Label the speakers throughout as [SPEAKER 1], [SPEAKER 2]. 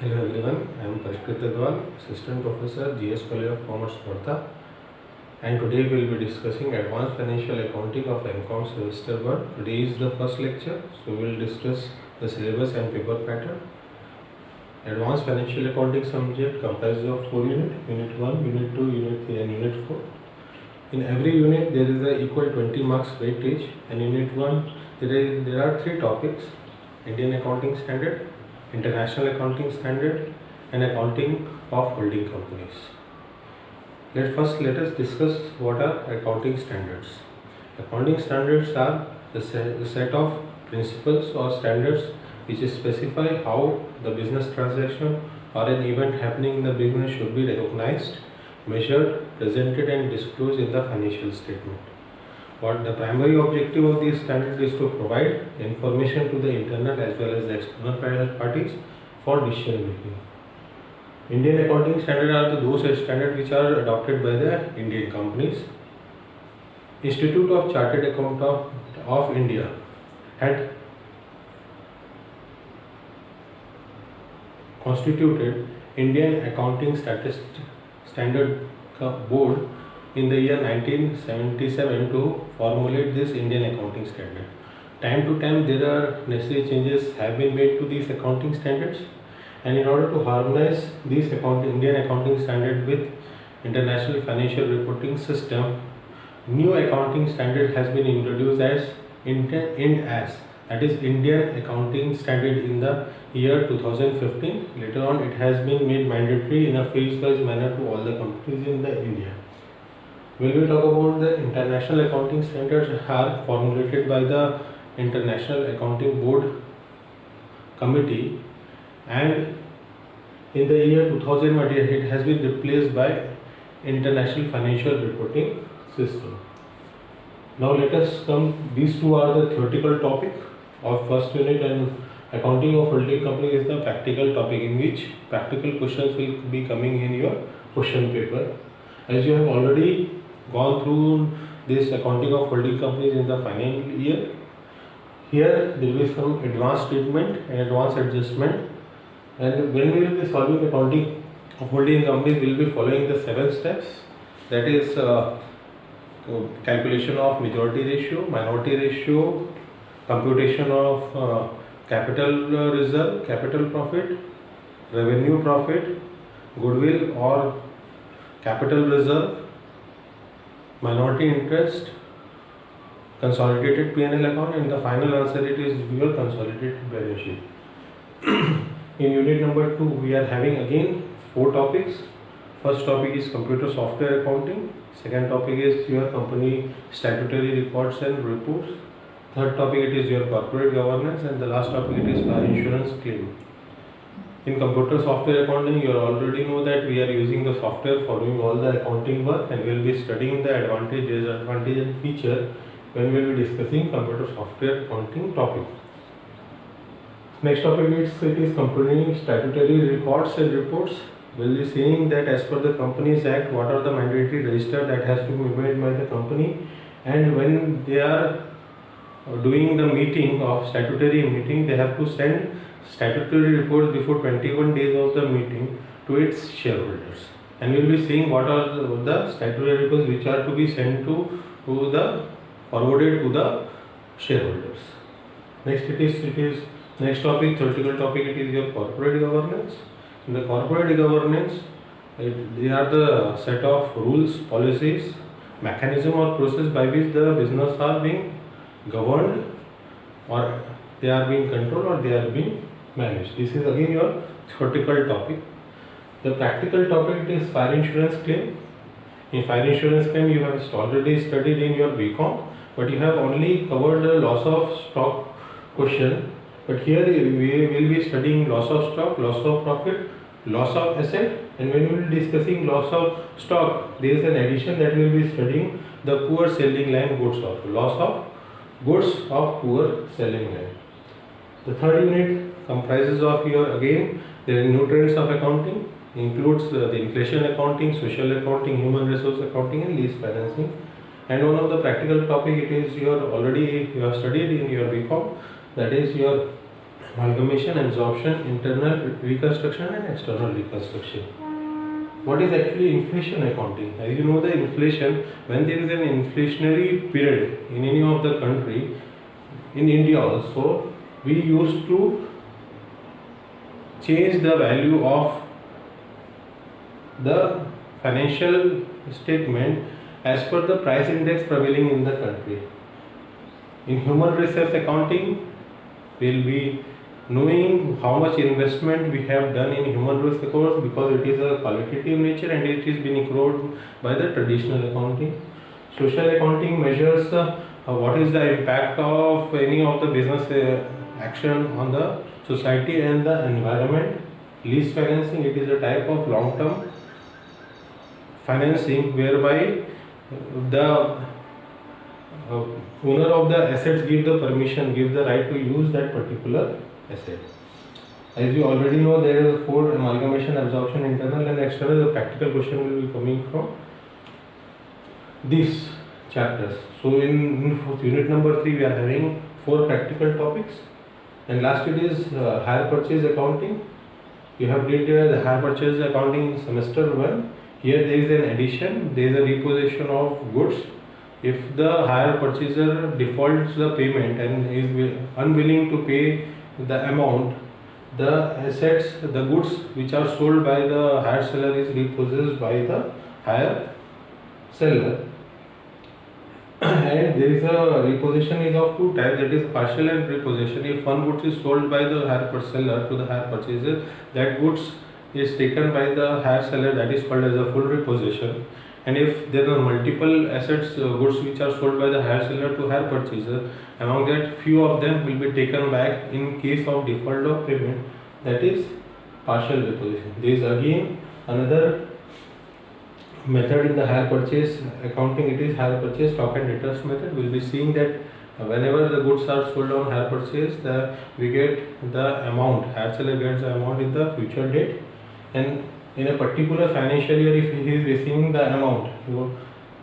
[SPEAKER 1] Hello everyone, I am Parishkrit Agrawal, Assistant Professor, GS College of Commerce, Varta, and today we will be discussing Advanced Financial Accounting of MCOM Semester 1. Today is the first lecture, so we will discuss the syllabus and paper pattern. Advanced Financial Accounting subject comprises of 4 units, Unit 1, Unit 2, Unit 3 and Unit 4. In every unit there is a equal 20 marks weightage, and in Unit 1 there are 3 topics: Indian Accounting Standard, International Accounting Standard and Accounting of Holding Companies. Let us discuss what are accounting standards. Accounting standards are the set of principles or standards which specify how the business transaction or an event happening in the business should be recognized, measured, presented and disclosed in the financial statement. What the primary objective of this standard is to provide information to the internal as well as the external parties for decision making. Indian accounting standards are those standards which are adopted by the Indian companies. Institute of Chartered Accountants of India had constituted Indian Accounting Standard Board in the year 1977 to formulate this Indian accounting standard. Time to time there are necessary changes have been made to these accounting standards, and in order to harmonize these Indian accounting standard with international financial reporting system, new accounting standard has been introduced as IND-AS, that is Indian Accounting Standard, in the year 2015. Later on it has been made mandatory in a phase-wise manner to all the companies in India. When we talk about the international accounting standards are formulated by the International Accounting Board Committee, and in the year 2000 it has been replaced by International Financial Reporting System. Now let us come, these two are the theoretical topic of first unit, and accounting of holding company is the practical topic in which practical questions will be coming in your question paper. As you have already gone through this accounting of holding companies in the final year, here there will be some advanced treatment and advanced adjustment, and when we will be solving accounting of holding companies, we will be following the 7 steps, that is calculation of majority ratio, minority ratio, computation of capital reserve, capital profit, revenue profit, goodwill or capital reserve, minority interest, consolidated P&L account, and the final answer it is your consolidated balance sheet. In unit number 2 we are having again 4 topics. First topic is computer software accounting, second topic is your company statutory records and reports, third topic it is your corporate governance, and the last topic it is fire insurance claim. In computer software accounting, you already know that we are using the software for doing all the accounting work, and we will be studying the advantage, disadvantage and feature when we will be discussing computer software accounting topic. Next topic it is company statutory records and reports. We will be seeing that as per the Companies Act, what are the mandatory register that has to be made by the company, and when they are doing the meeting of statutory meeting, they have to send statutory reports before 21 days of the meeting to its shareholders, and we will be seeing what are the statutory reports which are to be sent to the forwarded to the shareholders. Next topic, theoretical topic, it is your corporate governance. In the corporate governance, they are the set of rules, policies, mechanism or process by which the business are being governed, or they are being controlled, or they are being managed. This is again your theoretical topic. The practical topic is fire insurance claim. In fire insurance claim you have already studied in your BCom, but you have only covered the loss of stock question. But here we will be studying loss of stock, loss of profit, loss of asset, and when we will be discussing loss of stock, there is an addition that we will be studying the poor selling line goods of loss of goods of poor selling line. The third unit comprises of your again the new trends of accounting, includes the inflation accounting, social accounting, human resource accounting and lease financing. And one of the practical topic it is you have studied in your BCom, that is your amalgamation, absorption, internal reconstruction and external reconstruction. What is actually inflation accounting? As you know, the inflation, when there is an inflationary period in any of the country, in India also, we used to change the value of the financial statement as per the price index prevailing in the country. In human resource accounting, we will be knowing how much investment we have done in human resource accounts, because it is a qualitative nature and it is being ignored by the traditional accounting. Social accounting measures what is the impact of any of the business action on the society and the environment. Lease financing, it is a type of long-term financing whereby the owner of the assets give the permission, give the right to use that particular asset. As you already know, there is 4: amalgamation, absorption, internal and external. The practical question will be coming from these chapters. So in unit number 3 we are having 4 practical topics, and last it is hire purchase accounting. You have did the hire purchase accounting in semester 1. Here there is an addition, there is a repossession of goods. If the hire purchaser defaults the payment and is unwilling to pay the amount, the assets, the goods which are sold by the hire seller is repossessed by the hire seller. And there is a repossession is of 2 types, that is partial and repossession. If one goods is sold by the hire seller to the hire purchaser, that goods is taken by the hire seller, that is called as a full repossession. And if there are multiple assets, goods which are sold by the hire seller to hire purchaser, among that few of them will be taken back in case of default of payment, that is partial repossession. There is again another method in the hire purchase accounting, it is hire purchase stock and debtors method. We will be seeing that whenever the goods are sold on hire purchase, we get the amount, hire seller gets the amount in the future date, and in a particular financial year if he is receiving the amount,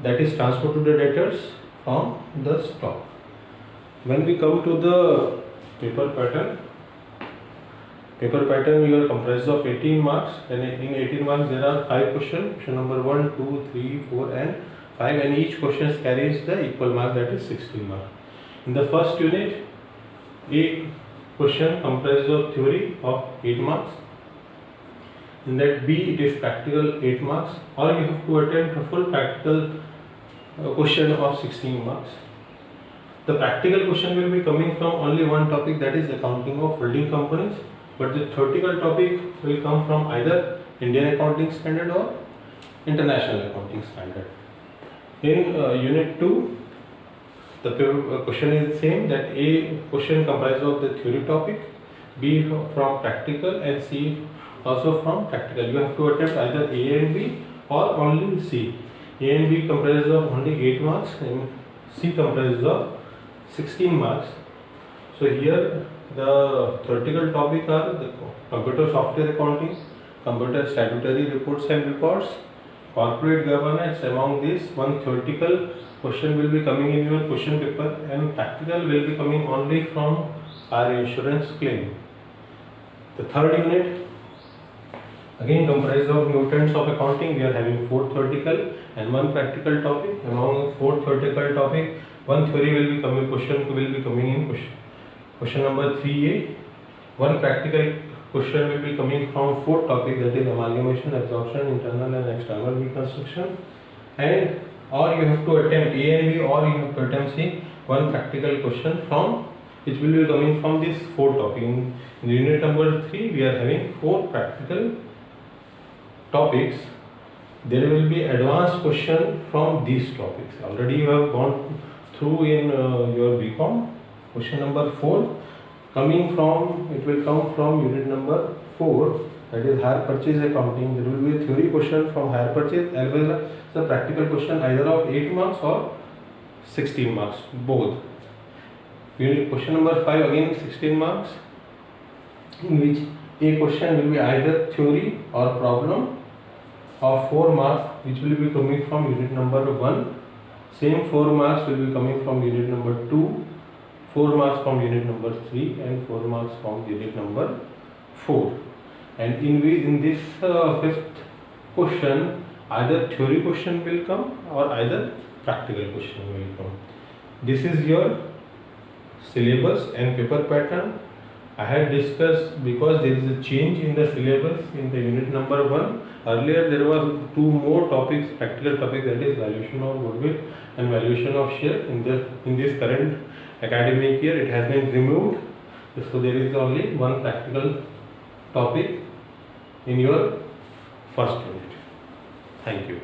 [SPEAKER 1] that is transferred to the debtors from the stock. When we come to the paper pattern you are comprised of 18 marks, and in 18 marks there are 5 questions, question number 1, 2, 3, 4 and 5, and each question carries the equal mark, that is 16 marks. In the first unit, a question comprised of theory of 8 marks. In that B, it is practical 8 marks, or you have to attempt a full practical question of 16 marks. The practical question will be coming from only one topic, that is accounting of holding companies, but the theoretical topic will come from either Indian accounting standard or international accounting standard. In unit 2, the question is the same, that A question comprises of the theory topic, B from practical and C also from practical. You have to attempt either A and B or only C. A and B comprises of only 8 marks and C comprises of 16 marks. So here the theoretical topic are the computer software accounting, computer statutory reports and records, corporate governance. Among these, one theoretical question will be coming in your question paper and practical will be coming only from our insurance claim. The third unit again comprised of nutrients of accounting. We are having 4 theoretical and 1 practical topic. Among 4 theoretical topic, 1 theory will be coming, question will be coming in question number 3A. 1 practical question will be coming from 4 topics, that is amalgamation, absorption, internal and external reconstruction, and or you have to attempt A and B, or you have to attempt C, 1 practical question from which will be coming from these 4 topics. In unit number 3 we are having 4 practical topics. There will be advanced question from these topics. Already you have gone through in your BCom. Question number 4 coming from, it will come from unit number 4, that is hire purchase accounting. There will be a theory question from hire purchase as well as the practical question either of 8 marks or 16 marks, both. Unit question number 5 again 16 marks, in which a question will be either theory or problem of 4 marks, which will be coming from unit number 1. Same 4 marks will be coming from unit number 2. 4 marks from unit number 3 and 4 marks from unit number 4. And in this fifth question, either theory question will come or either practical question will come. This is your syllabus and paper pattern. I had discussed, because there is a change in the syllabus in the unit number 1. Earlier there was 2 more topics, practical topics, that is valuation of goodwill and valuation of share. In this current academic year it has been removed, so there is only one practical topic in your first unit. Thank you.